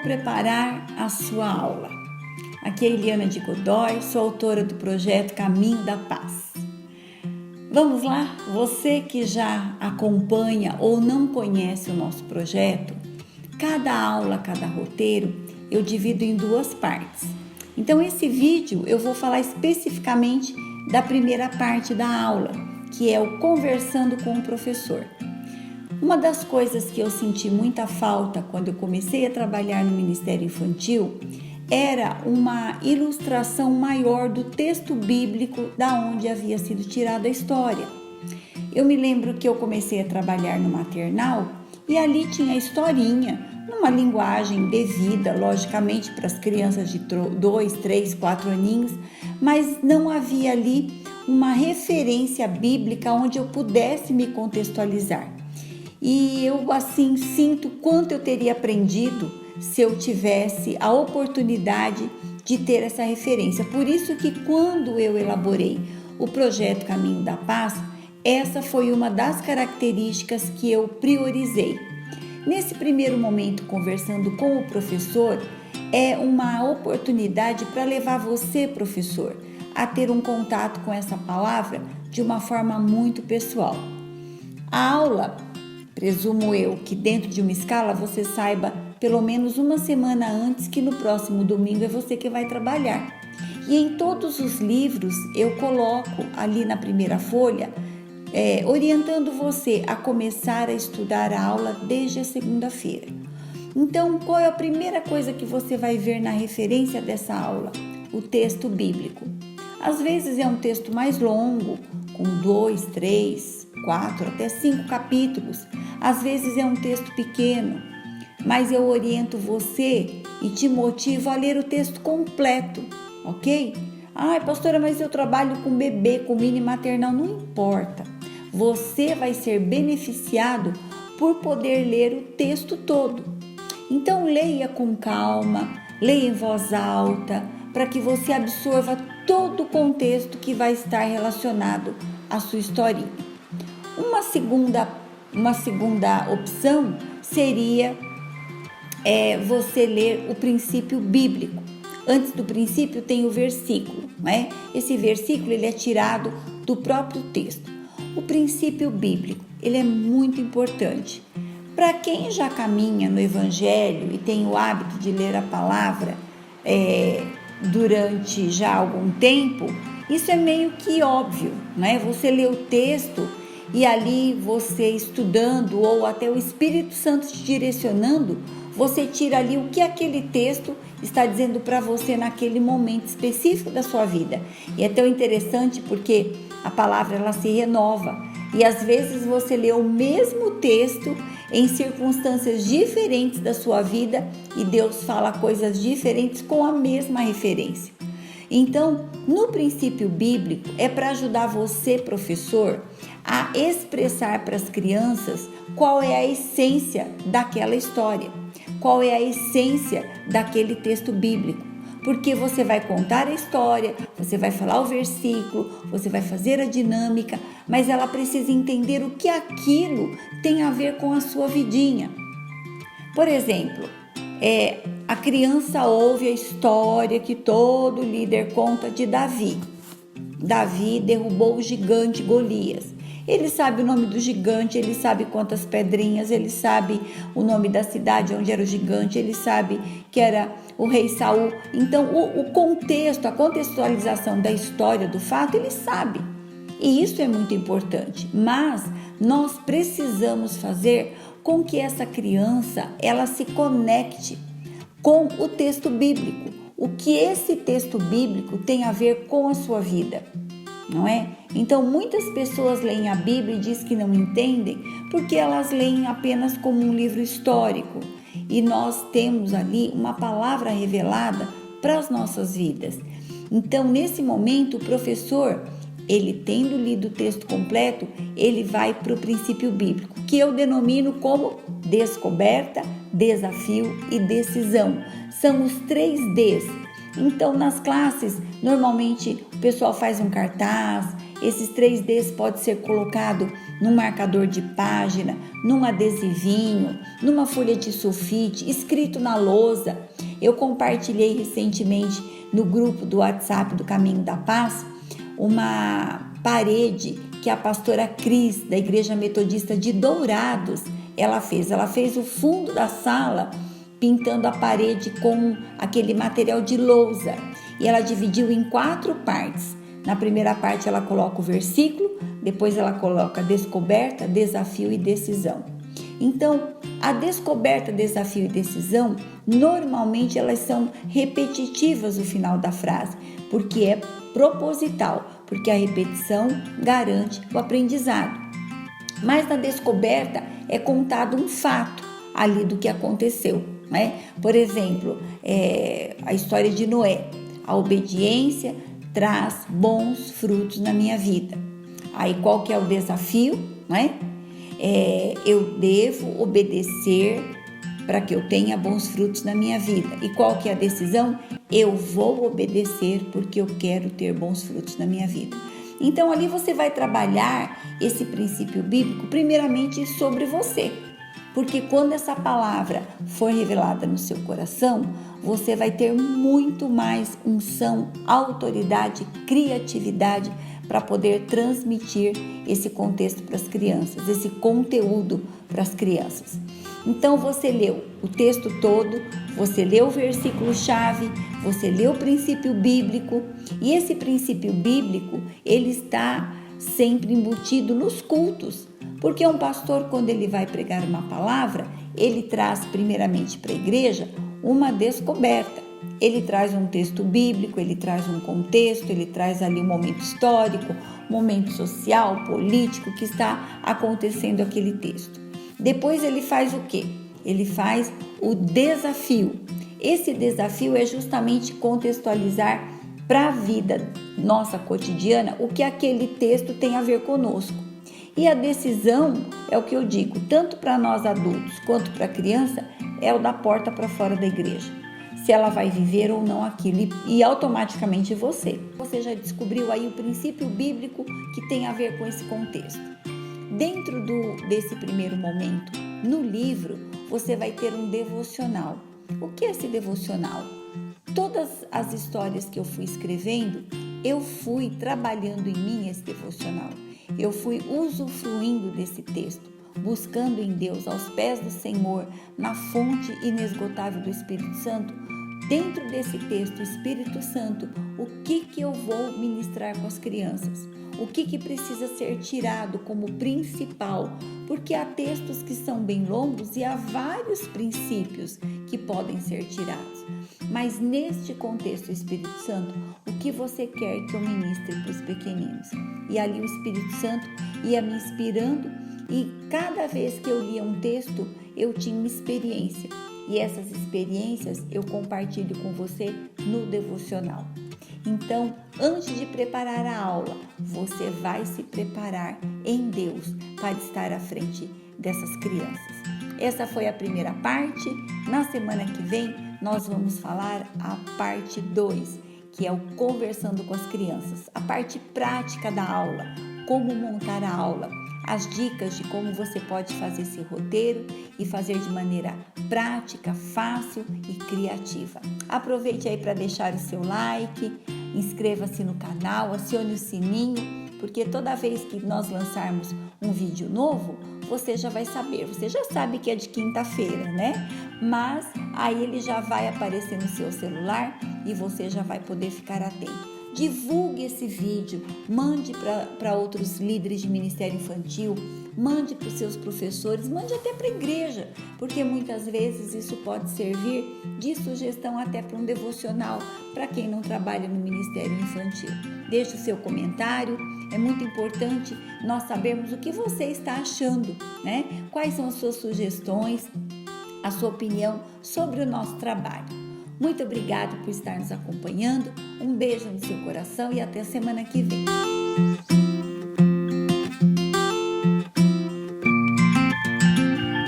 preparar a sua aula. Aqui é Eliana de Godoy, sou autora do projeto Caminho da Paz. Vamos lá? Você que já acompanha ou não conhece o nosso projeto, cada aula, cada roteiro, eu divido em duas partes. Então, esse vídeo eu vou falar especificamente da primeira parte da aula, que é o Conversando com o Professor. Uma das coisas que eu senti muita falta quando eu comecei a trabalhar no Ministério Infantil era uma ilustração maior do texto bíblico da onde havia sido tirada a história. Eu me lembro que eu comecei a trabalhar no maternal e ali tinha a historinha, numa linguagem devida, logicamente, para as crianças de 2, 3, 4 aninhos, mas não havia ali uma referência bíblica onde eu pudesse me contextualizar. E eu assim sinto quanto eu teria aprendido se eu tivesse a oportunidade de ter essa referência. Por isso que quando eu elaborei o projeto Caminho da Paz, essa foi uma das características que eu priorizei. Nesse primeiro momento, conversando com o professor, é uma oportunidade para levar você, professor, a ter um contato com essa palavra de uma forma muito pessoal. A aula, presumo eu que dentro de uma escala você saiba pelo menos uma semana antes que no próximo domingo é você que vai trabalhar. E em todos os livros eu coloco ali na primeira folha, orientando você a começar a estudar a aula desde a segunda-feira. Então, qual é a primeira coisa que você vai ver na referência dessa aula? O texto bíblico. Às vezes é um texto mais longo, com 2, 3, 4, até 5 capítulos. Às vezes é um texto pequeno, mas eu oriento você e te motivo a ler o texto completo, ok? Ai, pastora, mas eu trabalho com bebê, com mini maternal, não importa. Você vai ser beneficiado por poder ler o texto todo. Então, leia com calma, leia em voz alta, para que você absorva todo o contexto que vai estar relacionado à sua historinha. Uma segunda opção seria você ler o princípio bíblico. Antes do princípio tem o versículo, né? Esse versículo ele é tirado do próprio texto. O princípio bíblico, ele é muito importante. Para quem já caminha no Evangelho e tem o hábito de ler a palavra durante já algum tempo, isso é meio que óbvio, né? Você lê o texto e ali você estudando ou até o Espírito Santo te direcionando, você tira ali o que aquele texto está dizendo para você naquele momento específico da sua vida. E é tão interessante porque a palavra ela se renova e às vezes você lê o mesmo texto em circunstâncias diferentes da sua vida e Deus fala coisas diferentes com a mesma referência. Então, no princípio bíblico é para ajudar você, professor, a expressar para as crianças qual é a essência daquela história, qual é a essência daquele texto bíblico. Porque você vai contar a história, você vai falar o versículo, você vai fazer a dinâmica, mas ela precisa entender o que aquilo tem a ver com a sua vidinha. Por exemplo, a criança ouve a história que todo líder conta de Davi. Davi derrubou o gigante Golias. Ele sabe o nome do gigante, ele sabe quantas pedrinhas, ele sabe o nome da cidade onde era o gigante, ele sabe que era o rei Saul. Então, o contexto, a contextualização da história, do fato, ele sabe. E isso é muito importante. Mas nós precisamos fazer com que essa criança, ela se conecte com o texto bíblico. O que esse texto bíblico tem a ver com a sua vida, não é? Então, muitas pessoas leem a Bíblia e dizem que não entendem porque elas leem apenas como um livro histórico. E nós temos ali uma palavra revelada para as nossas vidas. Então, nesse momento, o professor, ele tendo lido o texto completo, ele vai para o princípio bíblico, que eu denomino como descoberta, desafio e decisão. São os 3 Ds. Então, nas classes, normalmente o pessoal faz um cartaz Esses 3Ds pode ser colocado num marcador de página, num adesivinho, numa folha de sulfite, escrito na lousa. Eu compartilhei recentemente no grupo do WhatsApp do Caminho da Paz uma parede que a pastora Cris, da Igreja Metodista de Dourados, ela fez o fundo da sala pintando a parede com aquele material de lousa, e ela dividiu em 4 partes. Na primeira parte ela coloca o versículo, depois ela coloca descoberta, desafio e decisão. Então, a descoberta, desafio e decisão, normalmente elas são repetitivas no final da frase, porque é proposital, porque a repetição garante o aprendizado. Mas na descoberta é contado um fato ali do que aconteceu, né? Por exemplo, a história de Noé. A obediência traz bons frutos na minha vida. Aí qual que é o desafio, né? Eu devo obedecer para que eu tenha bons frutos na minha vida. E qual que é a decisão? Eu vou obedecer porque eu quero ter bons frutos na minha vida. Então ali você vai trabalhar esse princípio bíblico primeiramente sobre você. Porque quando essa palavra for revelada no seu coração, você vai ter muito mais unção, autoridade, criatividade para poder transmitir esse contexto para as crianças, esse conteúdo para as crianças. Então você leu o texto todo, você leu o versículo-chave, você leu o princípio bíblico, e esse princípio bíblico, ele está sempre embutido nos cultos. Porque um pastor, quando ele vai pregar uma palavra, ele traz primeiramente para a igreja uma descoberta. Ele traz um texto bíblico, ele traz um contexto, ele traz ali um momento histórico, momento social, político que está acontecendo aquele texto. Depois ele faz o quê? Ele faz o desafio. Esse desafio é justamente contextualizar para a vida nossa cotidiana o que aquele texto tem a ver conosco. E a decisão é o que eu digo, tanto para nós adultos quanto para a criança, é o da porta para fora da igreja. Se ela vai viver ou não aquilo, e automaticamente você já descobriu aí o princípio bíblico que tem a ver com esse contexto. Dentro desse primeiro momento, no livro, você vai ter um devocional. O que é esse devocional? Todas as histórias que eu fui escrevendo, eu fui trabalhando em mim esse devocional. Eu fui usufruindo desse texto, buscando em Deus, aos pés do Senhor, na fonte inesgotável do Espírito Santo. Dentro desse texto, Espírito Santo, o que eu vou ministrar com as crianças? O que precisa ser tirado como principal? Porque há textos que são bem longos e há vários princípios que podem ser tirados. Mas neste contexto, Espírito Santo, o que você quer que eu ministre para os pequeninos? E ali o Espírito Santo ia me inspirando, e cada vez que eu lia um texto, eu tinha uma experiência. E essas experiências eu compartilho com você no devocional. Então, antes de preparar a aula, você vai se preparar em Deus para estar à frente dessas crianças. Essa foi a primeira parte. Na semana que vem, nós vamos falar a parte 2, que é o conversando com as crianças, a parte prática da aula, como montar a aula, as dicas de como você pode fazer esse roteiro e fazer de maneira prática, fácil e criativa. Aproveite aí para deixar o seu like, inscreva-se no canal, acione o sininho, porque toda vez que nós lançarmos um vídeo novo, você já vai saber. Você já sabe que é de quinta-feira, né? Mas aí ele já vai aparecer no seu celular e você já vai poder ficar atento. Divulgue esse vídeo, mande para outros líderes de ministério infantil, mande para os seus professores, mande até para a igreja, porque muitas vezes isso pode servir de sugestão até para um devocional para quem não trabalha no ministério infantil. Deixe o seu comentário, é muito importante nós sabermos o que você está achando, né? Quais são as suas sugestões, a sua opinião sobre o nosso trabalho. Muito obrigada por estar nos acompanhando, um beijo no seu coração e até a semana que vem.